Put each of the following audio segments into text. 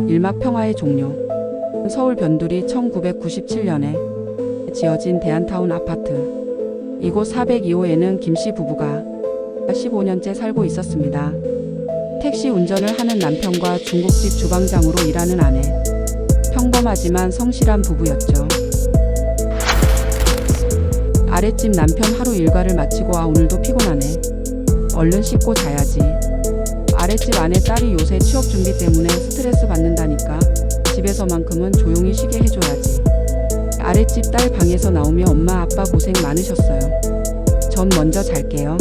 일막평화의 종료. 서울 변두리 1997년에 지어진 대한타운 아파트. 이곳 402호에는 김씨 부부가 15년째 살고 있었습니다. 택시 운전을 하는 남편과 중국집 주방장으로 일하는 아내. 평범하지만 성실한 부부였죠. 아랫집 남편 하루 일과를 마치고 오늘도 피곤하네. 얼른 씻고 자야지. 아랫집 아내 딸이 요새 취업 준비 때문에 스트레스 받는다니까 집에서만큼은 조용히 쉬게 해줘야지. 아랫집 딸 방에서 나오며 엄마 아빠 고생 많으셨어요. 전 먼저 잘게요.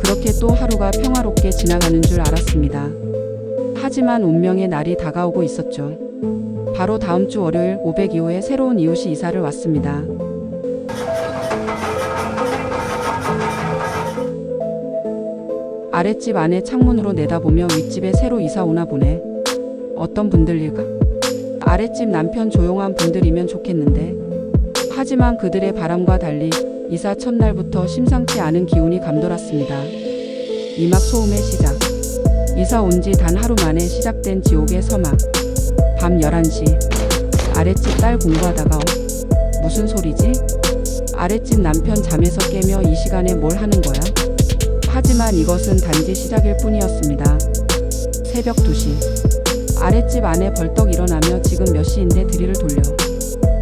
그렇게 또 하루가 평화롭게 지나가는 줄 알았습니다. 하지만 운명의 날이 다가오고 있었죠. 바로 다음 주 월요일 502호에 새로운 이웃이 이사를 왔습니다. 아랫집 아내 창문으로 내다보며 윗집에 새로 이사 오나 보네. 어떤 분들일까? 아랫집 남편 조용한 분들이면 좋겠는데. 하지만 그들의 바람과 달리 이사 첫날부터 심상치 않은 기운이 감돌았습니다. 이막 소음의 시작. 이사 온 지 단 하루 만에 시작된 지옥의 서막. 밤 11시. 아랫집 딸 공부하다가 무슨 소리지? 아랫집 남편 잠에서 깨며 이 시간에 뭘 하는 거야? 하지만 이것은 단지 시작일 뿐이었습니다. 새벽 2시. 아랫집 아내 벌떡 일어나며 지금 몇 시인데 드릴을 돌려.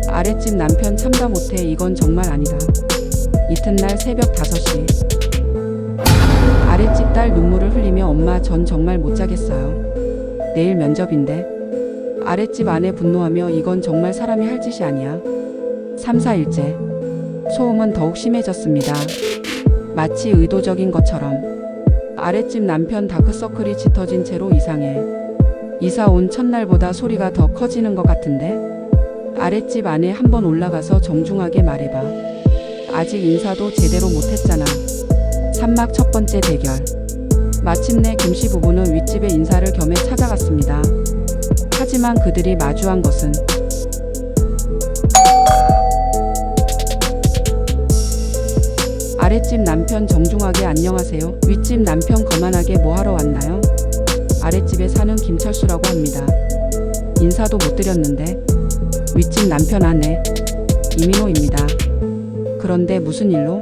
아랫집 남편 참다 못해 이건 정말 아니다. 이튿날 새벽 5시. 아랫집 딸 눈물을 흘리며 엄마 전 정말 못 자겠어요. 내일 면접인데. 아랫집 아내 분노하며 이건 정말 사람이 할 짓이 아니야. 3, 4일째. 소음은 더욱 심해졌습니다. 마치 의도적인 것처럼. 아랫집 남편 다크서클이 짙어진 채로 이상해. 이사 온 첫날보다 소리가 더 커지는 것 같은데? 아랫집 아내 한번 올라가서 정중하게 말해봐. 아직 인사도 제대로 못했잖아. 산막 첫 번째 대결. 마침내 김씨 부부는 윗집에 인사를 겸해 찾아갔습니다. 하지만 그들이 마주한 것은 아랫집 남편 정중하게 안녕하세요. 윗집 남편 거만하게 뭐하러 왔나요? 아랫집에 사는 김철수라고 합니다. 인사도 못 드렸는데. 윗집 남편 아내 이민호입니다. 그런데 무슨 일로?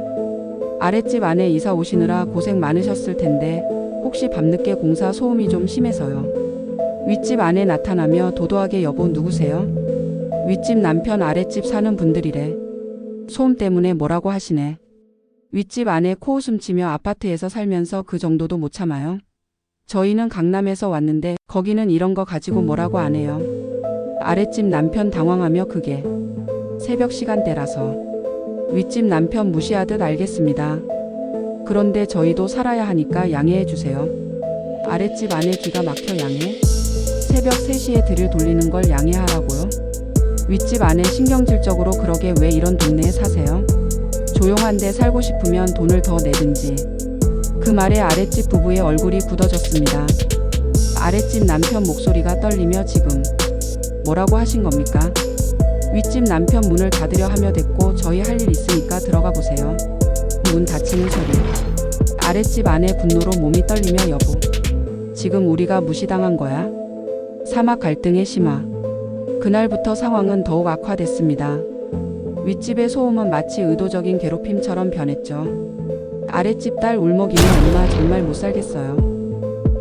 아랫집 아내 이사 오시느라 고생 많으셨을 텐데 혹시 밤늦게 공사 소음이 좀 심해서요. 윗집 아내 나타나며 도도하게 여보 누구세요? 윗집 남편 아랫집 사는 분들이래. 소음 때문에 뭐라고 하시네. 윗집 아내 코웃음 치며 아파트에서 살면서 그 정도도 못 참아요? 저희는 강남에서 왔는데 거기는 이런 거 가지고 뭐라고 안 해요. 아랫집 남편 당황하며 그게 새벽 시간대라서. 윗집 남편 무시하듯 알겠습니다. 그런데 저희도 살아야 하니까 양해해 주세요. 아랫집 아내 기가 막혀 양해? 새벽 3시에 드릴 돌리는 걸 양해하라고요? 윗집 아내 신경질적으로 그러게 왜 이런 동네에 사세요? 조용한 데 살고 싶으면 돈을 더 내든지. 그 말에 아랫집 부부의 얼굴이 굳어졌습니다. 아랫집 남편 목소리가 떨리며 지금 뭐라고 하신 겁니까? 윗집 남편 문을 닫으려 하며 됐고 저희 할 일 있으니까 들어가 보세요. 문 닫히는 소리. 아랫집 아내 분노로 몸이 떨리며 여보. 지금 우리가 무시당한 거야? 사막 갈등의 심화. 그날부터 상황은 더욱 악화됐습니다. 윗집의 소음은 마치 의도적인 괴롭힘처럼 변했죠. 아랫집 딸 울먹이며 엄마 정말 못 살겠어요.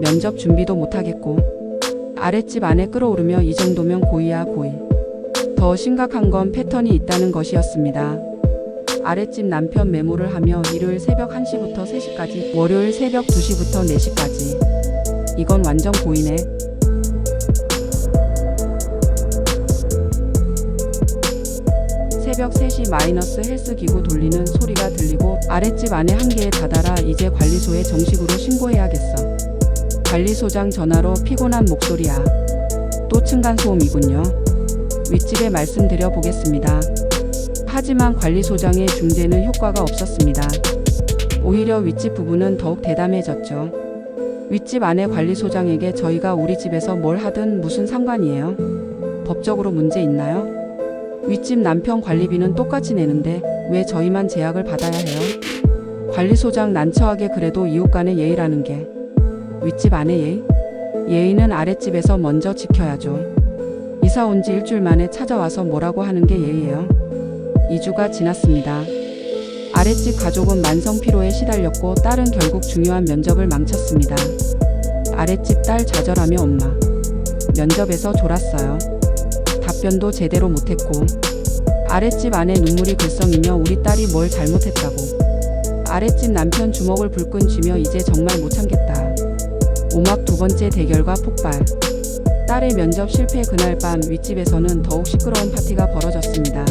면접 준비도 못하겠고. 아랫집 아내 끌어오르며 이 정도면 고의야 고의. 더 심각한 건 패턴이 있다는 것이었습니다. 아랫집 남편 메모를 하며 일요일 새벽 1시부터 3시까지, 월요일 새벽 2시부터 4시까지. 이건 완전 고의네. 새벽 3시 마이너스 헬스 기구 돌리는 소리가 들리고 아랫집 아내 한계에 다다라 이제 관리소에 정식으로 신고해야겠어. 관리소장 전화로 피곤한 목소리야. 또 층간소음이군요. 윗집에 말씀드려 보겠습니다. 하지만 관리소장의 중재는 효과가 없었습니다. 오히려 윗집 부부는 더욱 대담해졌죠. 윗집 아내 관리소장에게 저희가 우리 집에서 뭘 하든 무슨 상관이에요? 법적으로 문제 있나요? 윗집 남편 관리비는 똑같이 내는데 왜 저희만 제약을 받아야 해요? 관리소장 난처하게 그래도 이웃간의 예의라는 게 윗집 아내 예의? 예의는 아랫집에서 먼저 지켜야죠. 이사 온 지 일주일 만에 찾아와서 뭐라고 하는 게 예의예요. 2주가 지났습니다. 아랫집 가족은 만성 피로에 시달렸고 딸은 결국 중요한 면접을 망쳤습니다. 아랫집 딸 좌절하며 엄마. 면접에서 졸았어요. 답변도 제대로 못했고 아랫집 아내 눈물이 글썽이며 우리 딸이 뭘 잘못했다고. 아랫집 남편 주먹을 불끈 쥐며 이제 정말 못 참겠다. 오막 두 번째 대결과 폭발. 딸의 면접 실패 그날 밤 윗집에서는 더욱 시끄러운 파티가 벌어졌습니다.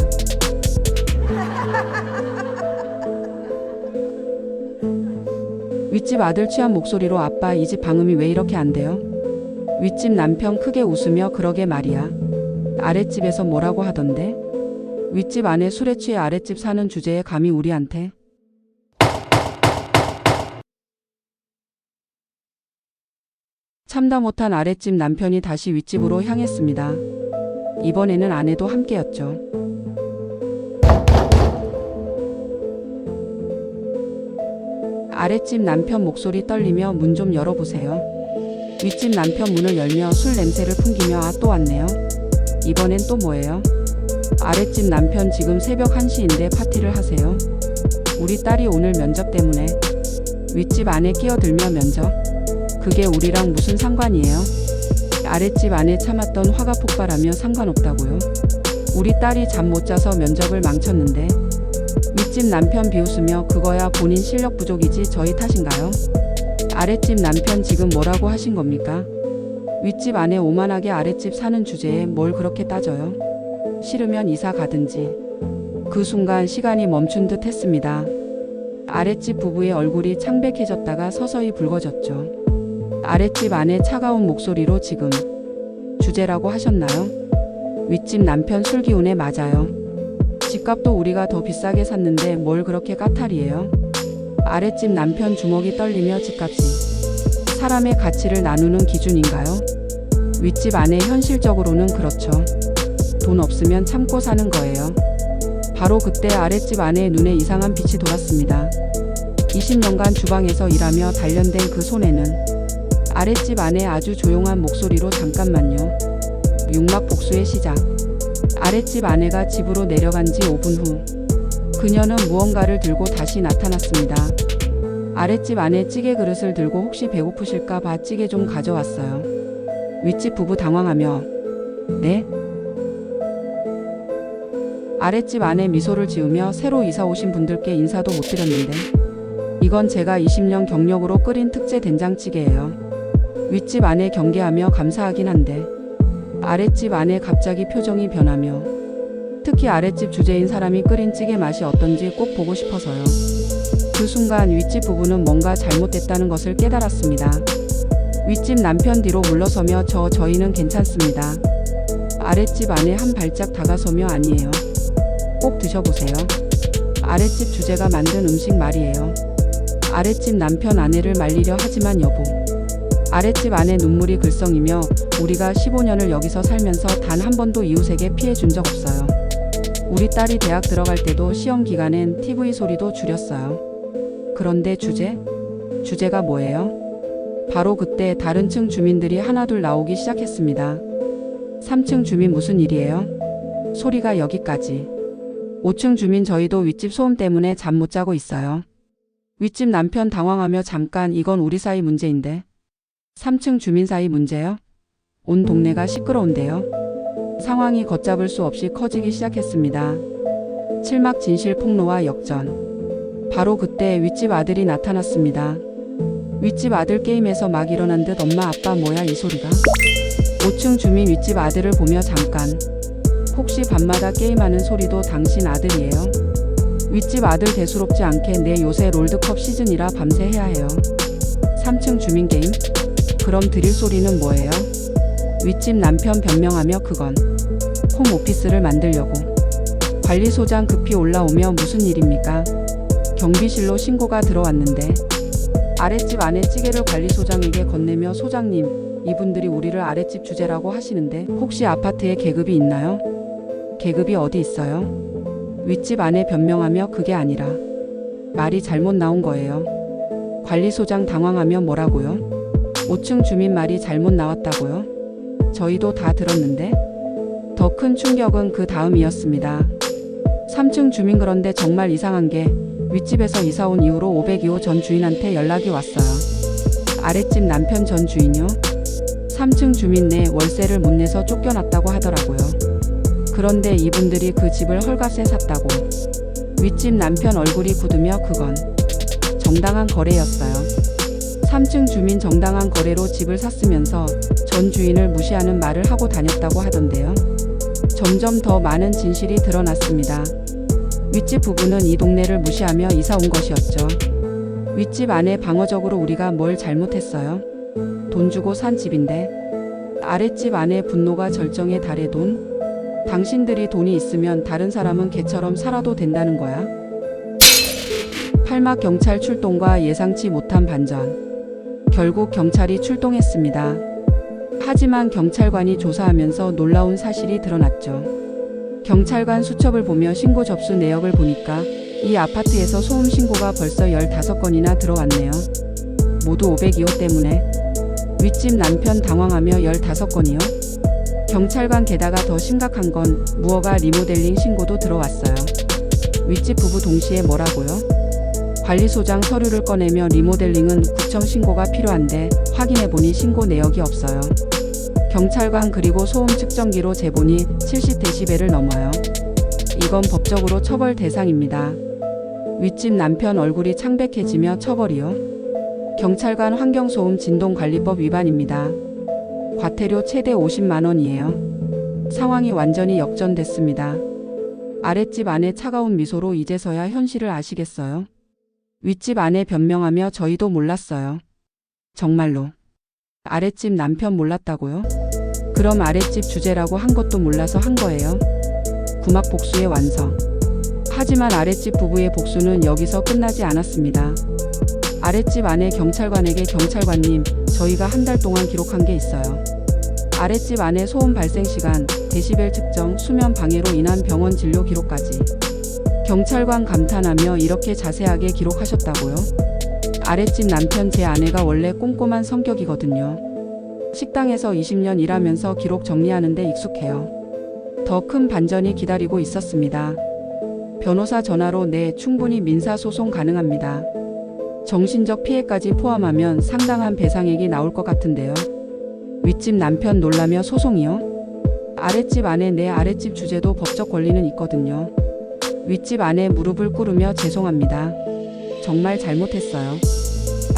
윗집 아들 취한 목소리로 아빠 이 집 방음이 왜 이렇게 안 돼요? 윗집 남편 크게 웃으며 그러게 말이야. 아랫집에서 뭐라고 하던데? 윗집 아내 술에 취해 아랫집 사는 주제에 감히 우리한테? 참다 못한 아랫집 남편이 다시 윗집으로 향했습니다. 이번에는 아내도 함께였죠. 아랫집 남편 목소리 떨리며 문 좀 열어보세요. 윗집 남편 문을 열며 술 냄새를 풍기며 아 또 왔네요. 이번엔 또 뭐예요? 아랫집 남편 지금 새벽 1시인데 파티를 하세요. 우리 딸이 오늘 면접 때문에. 윗집 아내 끼어들며 면접? 그게 우리랑 무슨 상관이에요? 아랫집 아내 참았던 화가 폭발하며 상관없다고요? 우리 딸이 잠 못 자서 면접을 망쳤는데. 윗집 남편 비웃으며 그거야 본인 실력 부족이지 저희 탓인가요? 아랫집 남편 지금 뭐라고 하신 겁니까? 윗집 아내 오만하게 아랫집 사는 주제에 뭘 그렇게 따져요? 싫으면 이사 가든지. 그 순간 시간이 멈춘 듯 했습니다. 아랫집 부부의 얼굴이 창백해졌다가 서서히 붉어졌죠. 아랫집 아내 차가운 목소리로 지금 주제라고 하셨나요? 윗집 남편 술기운에 맞아요. 집값도 우리가 더 비싸게 샀는데 뭘 그렇게 까탈이에요? 아랫집 남편 주먹이 떨리며 집값이 사람의 가치를 나누는 기준인가요? 윗집 아내 현실적으로는 그렇죠. 돈 없으면 참고 사는 거예요. 바로 그때 아랫집 아내의 눈에 이상한 빛이 돌았습니다. 20년간 주방에서 일하며 단련된 그 손에는 아랫집 아내의 아주 조용한 목소리로 잠깐만요. 육막 복수의 시작. 아랫집 아내가 집으로 내려간 지 5분 후 그녀는 무언가를 들고 다시 나타났습니다. 아랫집 아내 찌개 그릇을 들고 혹시 배고프실까 봐 찌개 좀 가져왔어요. 윗집 부부 당황하며 네? 아랫집 아내 미소를 지으며 새로 이사 오신 분들께 인사도 못 드렸는데 이건 제가 20년 경력으로 끓인 특제 된장찌개예요. 윗집 아내 경계하며 감사하긴 한데 아랫집 아내 갑자기 표정이 변하며 특히 아랫집 주제인 사람이 끓인 찌개 맛이 어떤지 꼭 보고 싶어서요. 그 순간 윗집 부부는 뭔가 잘못됐다는 것을 깨달았습니다. 윗집 남편 뒤로 물러서며 저희는 괜찮습니다. 아랫집 아내 한 발짝 다가서며 아니에요. 꼭 드셔보세요. 아랫집 주제가 만든 음식 말이에요. 아랫집 남편 아내를 말리려 하지만 여보. 아랫집 아내 눈물이 글썽이며 우리가 15년을 여기서 살면서 단 한 번도 이웃에게 피해 준 적 없어요. 우리 딸이 대학 들어갈 때도 시험 기간엔 TV 소리도 줄였어요. 그런데 주제가 뭐예요? 바로 그때 다른 층 주민들이 하나둘 나오기 시작했습니다. 3층 주민 무슨 일이에요? 소리가 여기까지. 5층 주민 저희도 윗집 소음 때문에 잠 못 자고 있어요. 윗집 남편 당황하며 잠깐 이건 우리 사이 문제인데. 3층 주민 사이 문제요? 온 동네가 시끄러운데요. 상황이 걷잡을 수 없이 커지기 시작했습니다. 칠막 진실 폭로와 역전. 바로 그때 윗집 아들이 나타났습니다. 윗집 아들 게임에서 막 일어난 듯 엄마 아빠 뭐야 이 소리가? 5층 주민 윗집 아들을 보며 잠깐. 혹시 밤마다 게임하는 소리도 당신 아들이에요? 윗집 아들 대수롭지 않게 내 요새 롤드컵 시즌이라 밤새 해야 해요. 3층 주민 게임? 그럼 드릴 소리는 뭐예요? 윗집 남편 변명하며 그건 홈오피스를 만들려고. 관리소장 급히 올라오며 무슨 일입니까? 경비실로 신고가 들어왔는데 아랫집 아내 찌개를 관리소장에게 건네며 소장님, 이분들이 우리를 아랫집 주제라고 하시는데 혹시 아파트에 계급이 있나요? 계급이 어디 있어요? 윗집 아내 변명하며 그게 아니라 말이 잘못 나온 거예요. 관리소장 당황하며 뭐라고요? 5층 주민 말이 잘못 나왔다고요? 저희도 다 들었는데? 더 큰 충격은 그 다음이었습니다. 3층 주민 그런데 정말 이상한 게 윗집에서 이사 온 이후로 502호 전 주인한테 연락이 왔어요. 아랫집 남편 전 주인요? 3층 주민 내 월세를 못 내서 쫓겨났다고 하더라고요. 그런데 이분들이 그 집을 헐값에 샀다고. 윗집 남편 얼굴이 굳으며 그건 정당한 거래였어요. 3층 주민 정당한 거래로 집을 샀으면서 전 주인을 무시하는 말을 하고 다녔다고 하던데요. 점점 더 많은 진실이 드러났습니다. 윗집 부부는 이 동네를 무시하며 이사 온 것이었죠. 윗집 안에 방어적으로 우리가 뭘 잘못했어요? 돈 주고 산 집인데. 아랫집 안에 분노가 절정에 달해 돈? 당신들이 돈이 있으면 다른 사람은 개처럼 살아도 된다는 거야? 팔막 경찰 출동과 예상치 못한 반전. 결국 경찰이 출동했습니다. 하지만 경찰관이 조사하면서 놀라운 사실이 드러났죠. 경찰관 수첩을 보며 신고 접수 내역을 보니까 이 아파트에서 소음 신고가 벌써 15건이나 들어왔네요. 모두 502호 때문에. 윗집 남편 당황하며 15건이요? 경찰관 게다가 더 심각한 건 무허가 리모델링 신고도 들어왔어요. 윗집 부부 동시에 뭐라고요? 관리소장 서류를 꺼내며 리모델링은 구청 신고가 필요한데 확인해보니 신고 내역이 없어요. 경찰관 그리고 소음 측정기로 재보니 70데시벨을 넘어요. 이건 법적으로 처벌 대상입니다. 윗집 남편 얼굴이 창백해지며 처벌이요? 경찰관 환경소음 진동관리법 위반입니다. 과태료 최대 50만 원이에요. 상황이 완전히 역전됐습니다. 아랫집 아내 차가운 미소로 이제서야 현실을 아시겠어요? 윗집 아내 변명하며 저희도 몰랐어요. 정말로. 아랫집 남편 몰랐다고요? 그럼 아랫집 주제라고 한 것도 몰라서 한 거예요? 구막 복수의 완성. 하지만 아랫집 부부의 복수는 여기서 끝나지 않았습니다. 아랫집 아내 경찰관에게 경찰관님, 저희가 한 달 동안 기록한 게 있어요. 아랫집 아내 소음 발생 시간, 데시벨 측정, 수면 방해로 인한 병원 진료 기록까지. 경찰관 감탄하며 이렇게 자세하게 기록하셨다고요? 아랫집 남편 제 아내가 원래 꼼꼼한 성격이거든요. 식당에서 20년 일하면서 기록 정리하는 데 익숙해요. 더 큰 반전이 기다리고 있었습니다. 변호사 전화로 네, 충분히 민사소송 가능합니다. 정신적 피해까지 포함하면 상당한 배상액이 나올 것 같은데요. 윗집 남편 놀라며 소송이요? 아랫집 아내 내 아랫집 주제도 법적 권리는 있거든요. 윗집 아내 무릎을 꿇으며 죄송합니다. 정말 잘못했어요.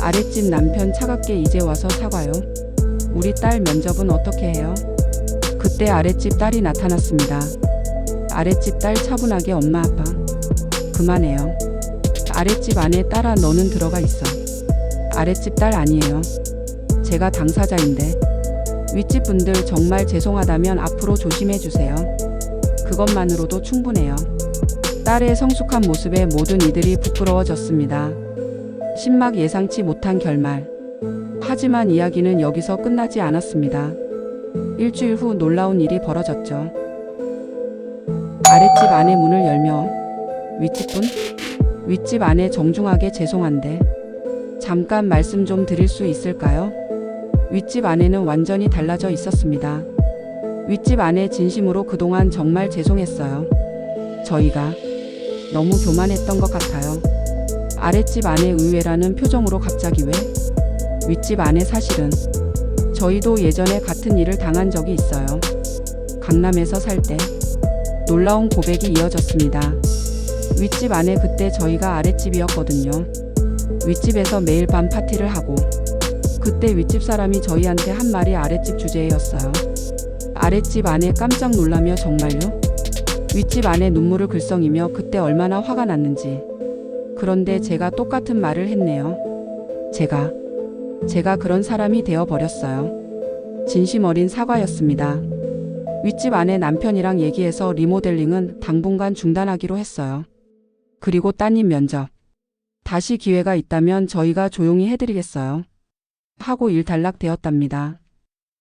아랫집 남편 차갑게 이제 와서 사과요. 우리 딸 면접은 어떻게 해요? 그때 아랫집 딸이 나타났습니다. 아랫집 딸 차분하게 엄마 아빠. 그만해요. 아랫집 아내 딸아 너는 들어가 있어. 아랫집 딸 아니에요. 제가 당사자인데. 윗집 분들 정말 죄송하다면 앞으로 조심해 주세요. 그것만으로도 충분해요. 딸의 성숙한 모습에 모든 이들이 부끄러워졌습니다. 신막 예상치 못한 결말. 하지만 이야기는 여기서 끝나지 않았습니다. 일주일 후 놀라운 일이 벌어졌죠. 아랫집 아내 문을 열며 윗집 분? 윗집 아내 정중하게 죄송한데 잠깐 말씀 좀 드릴 수 있을까요? 윗집 아내는 완전히 달라져 있었습니다. 윗집 아내 진심으로 그동안 정말 죄송했어요. 저희가 너무 교만했던 것 같아요. 아랫집 아내 의외라는 표정으로 갑자기 왜? 윗집 아내 사실은 저희도 예전에 같은 일을 당한 적이 있어요. 강남에서 살 때. 놀라운 고백이 이어졌습니다. 윗집 아내 그때 저희가 아랫집이었거든요. 윗집에서 매일 밤 파티를 하고 그때 윗집 사람이 저희한테 한 말이 아랫집 주제였어요. 아랫집 아내 깜짝 놀라며 정말요? 윗집 아내 눈물을 글썽이며 그때 얼마나 화가 났는지. 그런데 제가 똑같은 말을 했네요. 제가 그런 사람이 되어버렸어요. 진심 어린 사과였습니다. 윗집 아내 남편이랑 얘기해서 리모델링은 당분간 중단하기로 했어요. 그리고 따님 면접. 다시 기회가 있다면 저희가 조용히 해드리겠어요. 하고 일단락되었답니다.